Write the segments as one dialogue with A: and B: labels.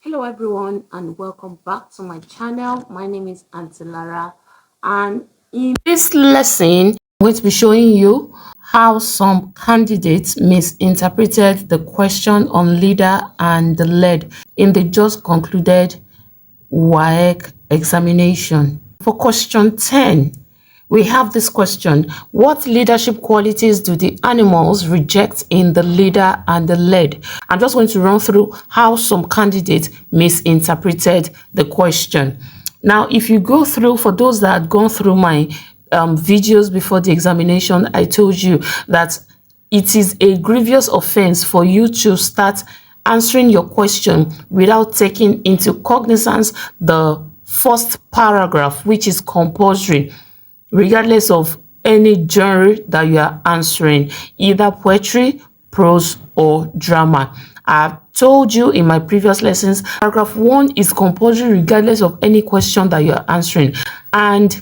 A: Hello everyone and welcome back to my channel. My name is Auntie Lara, and in this lesson I'm going to be showing you how some candidates misinterpreted the question on leader and the lead in the just concluded Waec examination. For question 10, we have this question: what leadership qualities do the animals reject in the leader and the lead? I'm just going to run through how some candidates misinterpreted the question. Now, if you go through, for those that had gone through my videos before the examination, I told you that it is a grievous offense for you to start answering your question without taking into cognizance the first paragraph, which is compulsory, regardless of any genre that you are answering, either poetry, prose, or drama. I've told you in my previous lessons, paragraph 1 is compulsory regardless of any question that you are answering. And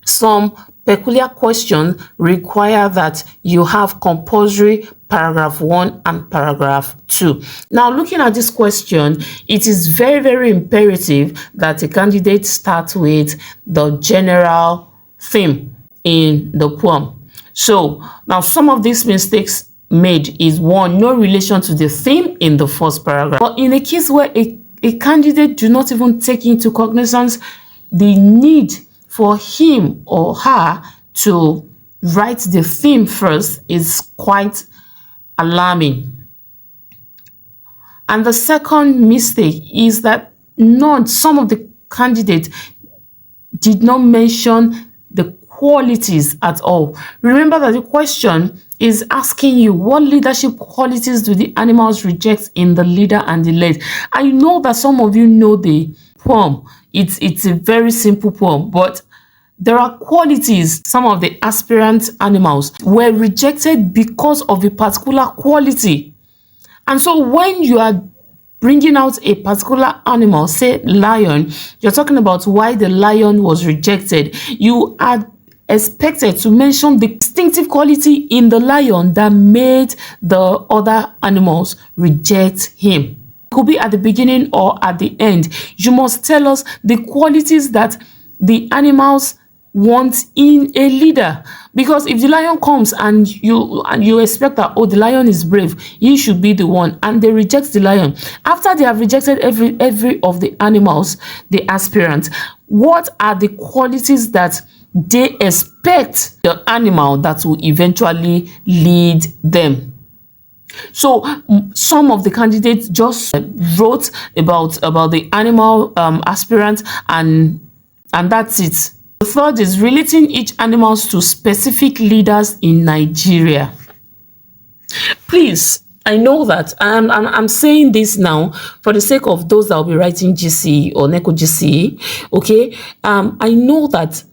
A: some peculiar questions require that you have compulsory paragraph 1 and paragraph 2. Now, looking at this question, it is very, very imperative that a candidate starts with the general theme in the poem. So now some of these mistakes made is: one, no relation to the theme in the first paragraph. But in a case where a candidate do not even take into cognizance the need for him or her to write the theme first, is quite alarming. And the second mistake is that some of the candidates did not mention the qualities at all. Remember that the question is asking you, what leadership qualities do the animals reject in the leader and the lead? I know that some of you know the poem. It's a very simple poem, but there are qualities. Some of the aspirant animals were rejected because of a particular quality. And so when you are bringing out a particular animal, say lion, you're talking about why the lion was rejected. You are expected to mention the distinctive quality in the lion that made the other animals reject him. It could be at the beginning or at the end. You must tell us the qualities that the animals want in a leader. Because if the lion comes and you expect that, oh, the lion is brave, he should be the one, and they reject the lion after they have rejected every of the animals, the aspirant, what are the qualities that they expect the animal that will eventually lead them? So some of the candidates just wrote about the animal aspirant, and that's it. The third is relating each animals to specific leaders in Nigeria. Please, I know that I'm saying this now for the sake of those that will be writing GCE or NECO GCE. Okay, I know that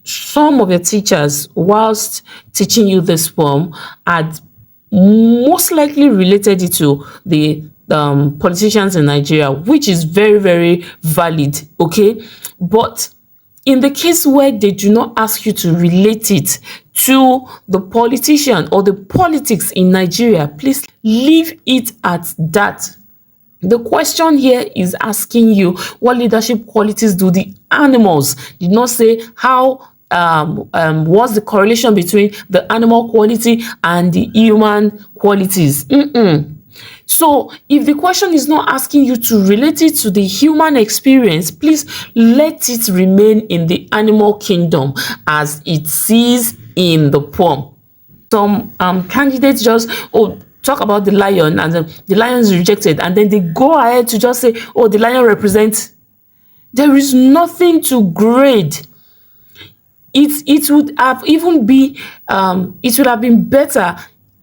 A: some of your teachers, whilst teaching you this poem, had most likely related it to the politicians in Nigeria, which is very, very valid. Okay, but in the case where they do not ask you to relate it to the politician or the politics in Nigeria, please leave it at that. The question here is asking you, what leadership qualities do the animals? Did not say how what's the correlation between the animal quality and the human qualities. So if the question is not asking you to relate it to the human experience, please let it remain in the animal kingdom as it sees in the poem. Some candidates just talk about the lion, and the lion is rejected, and then they go ahead to just say, oh, the lion represents. There is nothing to grade. It would have even be it would have been better,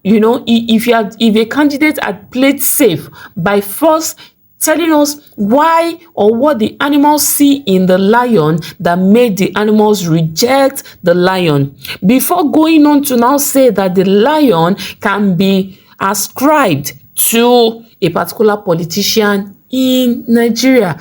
A: you know, if a candidate had played safe by first telling us why or what the animals see in the lion that made the animals reject the lion, before going on to now say that the lion can be ascribed to a particular politician in Nigeria.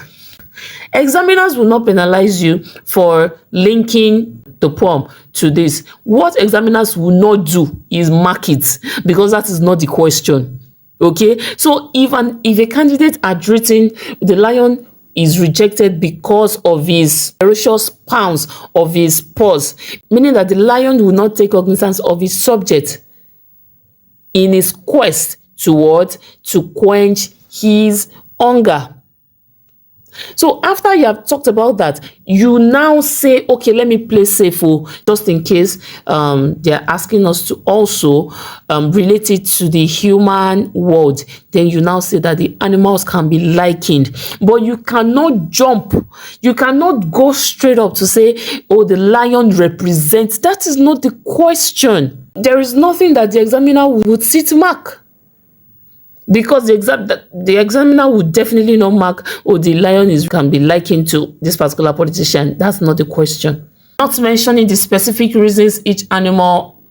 A: Examiners will not penalize you for linking the poem to this. What examiners will not do is mark it, because that is not the question. Okay, so if a candidate had written the lion is rejected because of his ferocious pounce of his paws, meaning that the lion will not take cognizance of his subject in his quest to quench his hunger. So after you have talked about that, you now say, okay, let me play safe, just in case they're asking us to also relate it to the human world. Then you now say that the animals can be likened, but you cannot jump. You cannot go straight up to say, oh, the lion represents. That is not the question. There is nothing that the examiner would see to mark. Because the examiner would definitely not mark, oh, the lion can be likened to this particular politician. That's not the question. Not mentioning the specific reasons each animal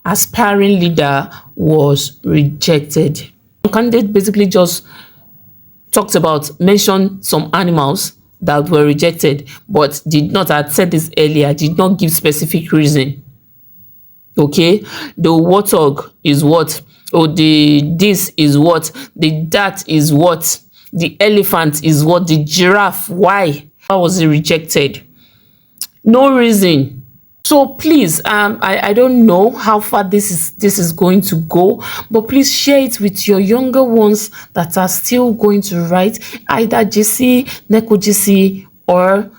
A: aspiring leader was rejected. The candidate basically just mentioned some animals that were rejected, but did not, I had said this earlier, did not give specific reason. Okay, the warthog is what, or the this is what, the that is what, the elephant is what, the giraffe, why was it rejected? No reason. So please, I don't know how far this is going to go, but please share it with your younger ones that are still going to write either GC, NECO GC, or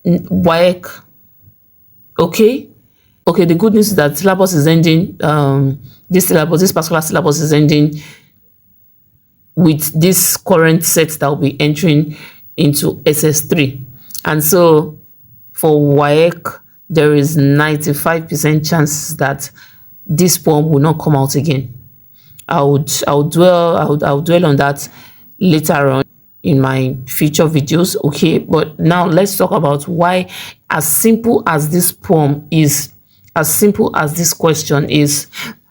A: Waec. Okay, the good news is that syllabus is ending. This particular syllabus is ending with this current set that will be entering into SS3. And so for Waec, there is 95% chance that this poem will not come out again. I'll dwell on that later on in my future videos. Okay, but now let's talk about why, as simple as this poem is, as simple as this question is,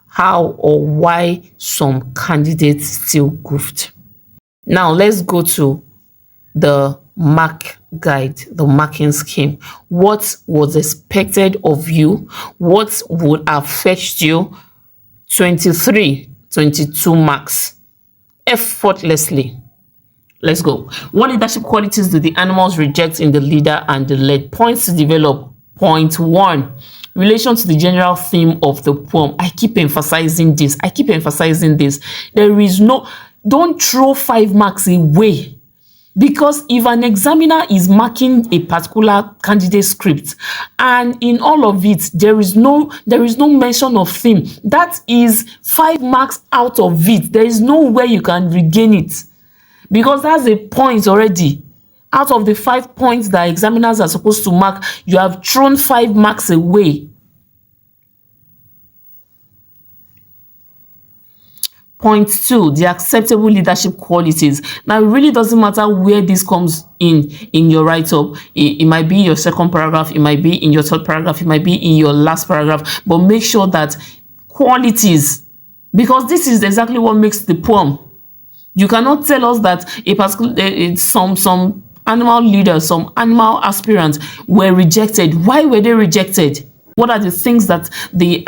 A: how or why some candidates still goofed. Now let's go to the mark guide, the marking scheme. What was expected of you? What would have fetched you 22 marks effortlessly? Let's go. What leadership qualities do the animals reject in the leader and the led? Points to develop. Point 1. Relation to the general theme of the poem. I keep emphasizing this. There is no, don't throw 5 marks away. Because if an examiner is marking a particular candidate script and in all of it there is no mention of theme, that is 5 marks out of it. There is no way you can regain it, because that's a point already. Out of the 5 points that examiners are supposed to mark, you have thrown 5 marks away. Point 2, the acceptable leadership qualities. Now, it really doesn't matter where this comes in your write-up. It might be your second paragraph, it might be in your third paragraph, it might be in your last paragraph, but make sure that qualities, because this is exactly what makes the poem. You cannot tell us that a particular some animal leaders, some animal aspirants were rejected. Why were they rejected? What are the things that the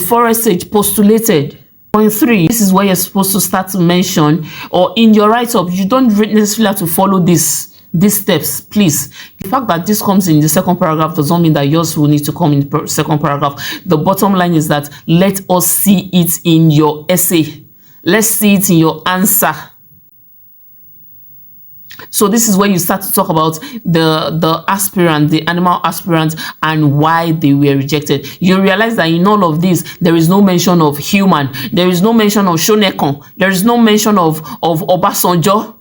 A: forest sage postulated? Point 3, this is where you're supposed to start to mention, or in your write-up, you don't necessarily have to follow these steps, please. The fact that this comes in the second paragraph does not mean that yours will need to come in the second paragraph. The bottom line is that let us see it in your essay. Let's see it in your answer. So this is where you start to talk about the aspirant, the animal aspirant, and why they were rejected. You realize that in all of this, there is no mention of human. There is no mention of Shonekon. There is no mention of Obasanjo.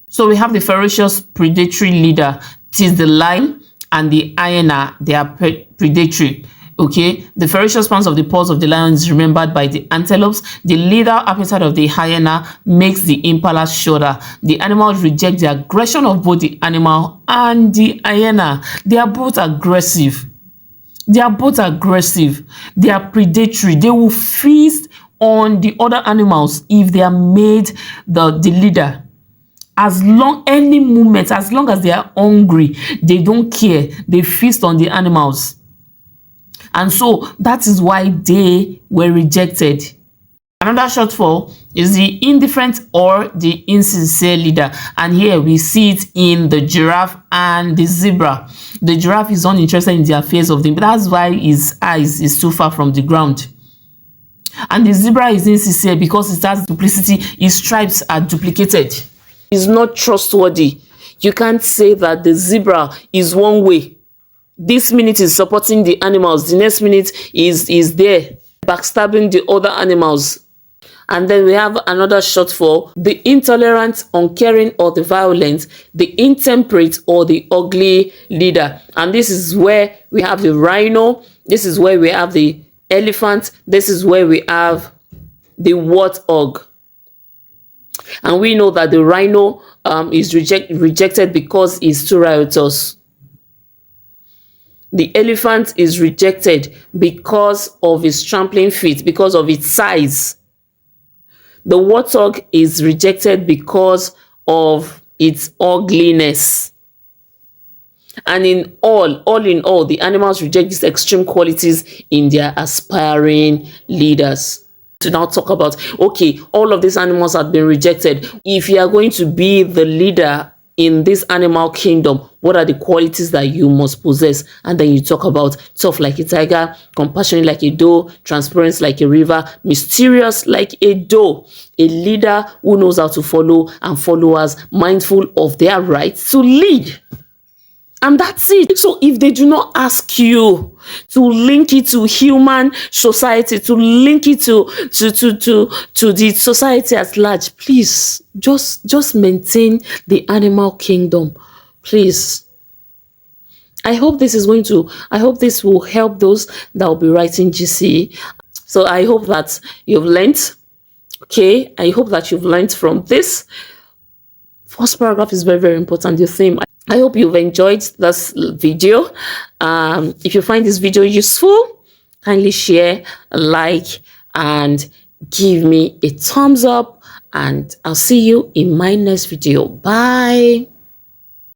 A: So we have the ferocious predatory leader. It is the lion and the hyena. They are predatory. Okay, the ferocious pounce of the paws of the lion is remembered by the antelopes. The lethal appetite of the hyena makes the impala shudder. The animals reject the aggression of both the animal and the hyena. They are both aggressive. They are predatory. They will feast on the other animals if they are made the leader. As long as they are hungry, they don't care. They feast on the animals. And so that is why they were rejected. Another short fall is the indifferent or the insincere leader. And here we see it in the giraffe and the zebra. The giraffe is uninterested in the affairs of them. That's why his eyes is too far from the ground. And the zebra is insincere because it has duplicity. His stripes are duplicated. He's not trustworthy. You can't say that the zebra is one way. This minute is supporting the animals, the next minute is there backstabbing the other animals. And then we have another shortfall: the intolerant, uncaring, or the violent, the intemperate, or the ugly leader. And this is where we have the rhino, this is where we have the elephant, this is where we have the warthog. And we know that the rhino is rejected because it's too riotous. The elephant is rejected because of its trampling feet, because of its size. The warthog is rejected because of its ugliness. And all in all, the animals reject these extreme qualities in their aspiring leaders. To now talk about, okay, all of these animals have been rejected. If you are going to be the leader in this animal kingdom, what are the qualities that you must possess? And then you talk about tough like a tiger, compassionate like a doe, transparent like a river, mysterious like a doe, a leader who knows how to follow, and followers mindful of their rights to lead. And that's it. So if they do not ask you to link it to human society, to link it to the society at large, please just maintain the animal kingdom, please. I hope this will help those that will be writing GCE. So I hope that you've learned. Okay, I hope that you've learned from this. First paragraph is very, very important, your theme. I hope you've enjoyed this video. If you find this video useful, kindly share, like, and give me a thumbs up. And I'll see you in my next video. Bye.